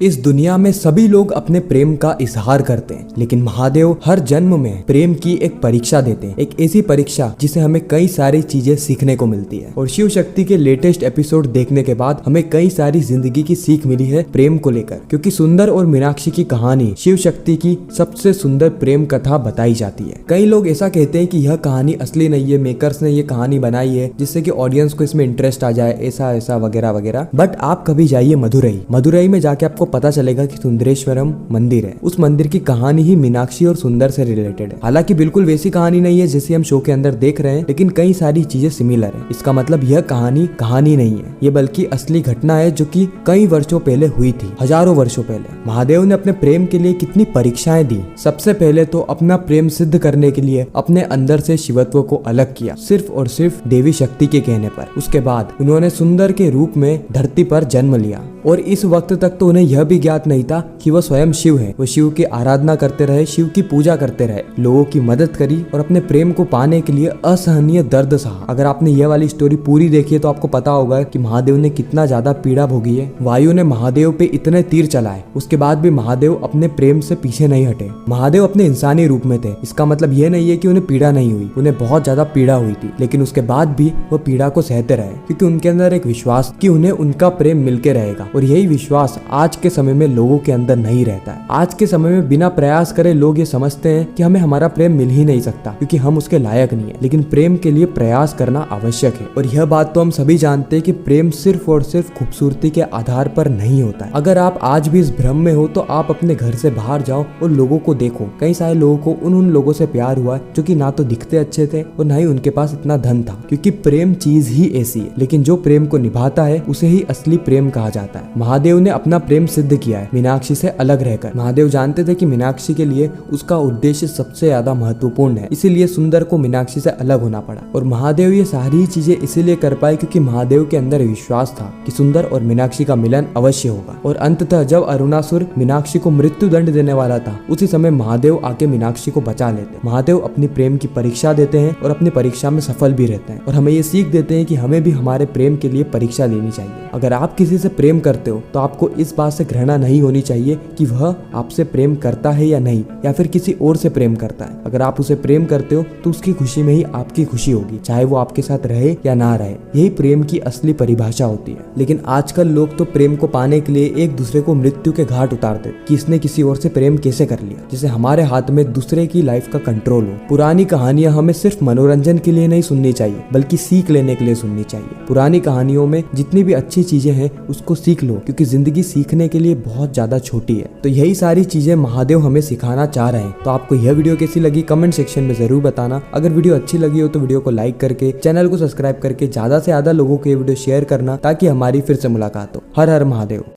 इस दुनिया में सभी लोग अपने प्रेम का इजहार करते हैं, लेकिन महादेव हर जन्म में प्रेम की एक परीक्षा देते हैं। एक ऐसी परीक्षा जिसे हमें कई सारी चीजें सीखने को मिलती है। और शिव शक्ति के लेटेस्ट एपिसोड देखने के बाद हमें कई सारी जिंदगी की सीख मिली है प्रेम को लेकर, क्योंकि सुंदर और मीनाक्षी की कहानी शिव शक्ति की सबसे सुंदर प्रेम कथा बताई जाती है। कई लोग ऐसा कहते हैं कि यह कहानी असली नहीं है, मेकर्स ने ये कहानी बनाई है जिससे कि ऑडियंस को इसमें इंटरेस्ट आ जाए, ऐसा ऐसा वगैरह वगैरह। बट आप कभी जाइए मदुरई में जाके आपको पता चलेगा कि सुंदरेश्वरम मंदिर है। उस मंदिर की कहानी ही मीनाक्षी और सुंदर से रिलेटेड है। हालांकि बिल्कुल वैसी कहानी नहीं है जैसे हम शो के अंदर देख रहे हैं, लेकिन कई सारी चीजें सिमिलर है। इसका मतलब यह कहानी नहीं है, ये बल्कि असली घटना है जो कि कई वर्षों पहले हुई थी, हजारों वर्षों पहले। महादेव ने अपने प्रेम के लिए कितनी परीक्षाएं दी। सबसे पहले तो अपना प्रेम सिद्ध करने के लिए अपने अंदर से शिवत्व को अलग किया, सिर्फ और सिर्फ देवी शक्ति के कहने पर। उसके बाद उन्होंने सुंदर के रूप में धरती पर जन्म लिया, और इस वक्त तक तो उन्हें यह भी ज्ञात नहीं था कि वह स्वयं शिव है। वो शिव की आराधना करते रहे, शिव की पूजा करते रहे, लोगों की मदद करी और अपने प्रेम को पाने के लिए असहनीय दर्द सहा। अगर आपने यह वाली स्टोरी पूरी देखी है तो आपको पता होगा कि महादेव ने कितना ज्यादा पीड़ा भोगी है। वायु ने महादेव पे इतने तीर चलाए, उसके बाद भी महादेव अपने प्रेम से पीछे नहीं हटे। महादेव अपने इंसानी रूप में थे, इसका मतलब यह नहीं है कि उन्हें पीड़ा नहीं हुई, उन्हें बहुत ज्यादा पीड़ा हुई थी, लेकिन उसके बाद भी वो पीड़ा को सहते रहे, क्योंकि उनके अंदर एक विश्वास कि उन्हें उनका प्रेम मिलके रहेगा। और यही विश्वास आज के समय में लोगों के अंदर नहीं रहता है। आज के समय में बिना प्रयास करे लोग ये समझते हैं कि हमें हमारा प्रेम मिल ही नहीं सकता क्योंकि हम उसके लायक नहीं है, लेकिन प्रेम के लिए प्रयास करना आवश्यक है। और यह बात तो हम सभी जानते हैं कि प्रेम सिर्फ और सिर्फ खूबसूरती के आधार पर नहीं होता है। अगर आप आज भी इस भ्रम में हो तो आप अपने घर से बाहर जाओ और लोगों को देखो। कई सारे लोगों को उन लोगों से प्यार हुआ जो कि ना तो दिखते अच्छे थे और ना ही उनके पास इतना धन था, क्योंकि प्रेम चीज ही ऐसी है। लेकिन जो प्रेम को निभाता है उसे ही असली प्रेम कहा जाता है। महादेव ने अपना प्रेम सिद्ध किया है मीनाक्षी से अलग रहकर। महादेव जानते थे कि मीनाक्षी के लिए उसका उद्देश्य सबसे ज्यादा महत्वपूर्ण है, इसीलिए सुंदर को मीनाक्षी से अलग होना पड़ा। और महादेव ये सारी चीजें इसीलिए कर पाए क्योंकि महादेव के अंदर विश्वास था कि सुंदर और मीनाक्षी का मिलन अवश्य होगा। और अंततः जब अरुणासुर मीनाक्षी को मृत्यु दंड देने वाला था, उसी समय महादेव आके मीनाक्षी को बचा लेते। महादेव अपनी प्रेम की परीक्षा देते हैं और अपनी परीक्षा में सफल भी रहते हैं, और हमें ये सीख देते हैं कि हमें भी हमारे प्रेम के लिए परीक्षा लेनी चाहिए। अगर आप किसी से प्रेम करते हो तो आपको इस बात से घृणा नहीं होनी चाहिए कि वह आपसे प्रेम करता है या नहीं, या फिर किसी और से प्रेम करता है। अगर आप उसे प्रेम करते हो तो उसकी खुशी में ही आपकी खुशी होगी, चाहे वो आपके साथ रहे या ना रहे। यही प्रेम की असली परिभाषा होती है। लेकिन आजकल लोग तो प्रेम को पाने के लिए एक दूसरे को मृत्यु के घाट उतारते कि इसने किसी और से प्रेम कैसे कर लिया, जिसे हमारे हाथ में दूसरे की लाइफ का कंट्रोल हो। पुरानी कहानियां हमें सिर्फ मनोरंजन के लिए नहीं सुननी चाहिए, बल्कि सीख लेने के लिए सुननी चाहिए। पुरानी कहानियों में जितनी भी अच्छी चीजें हैं उसको सीख लो, क्योंकि जिंदगी सीखने के लिए बहुत ज्यादा छोटी है। तो यही सारी चीजें महादेव हमें सिखाना चाह रहे हैं। तो आपको यह वीडियो कैसी लगी कमेंट सेक्शन में जरूर बताना। अगर वीडियो अच्छी लगी हो तो वीडियो को लाइक करके, चैनल को सब्सक्राइब करके ज्यादा से ज्यादा लोगों को ये वीडियो शेयर करना, ताकि हमारी फिर से मुलाकात हो। हर हर महादेव।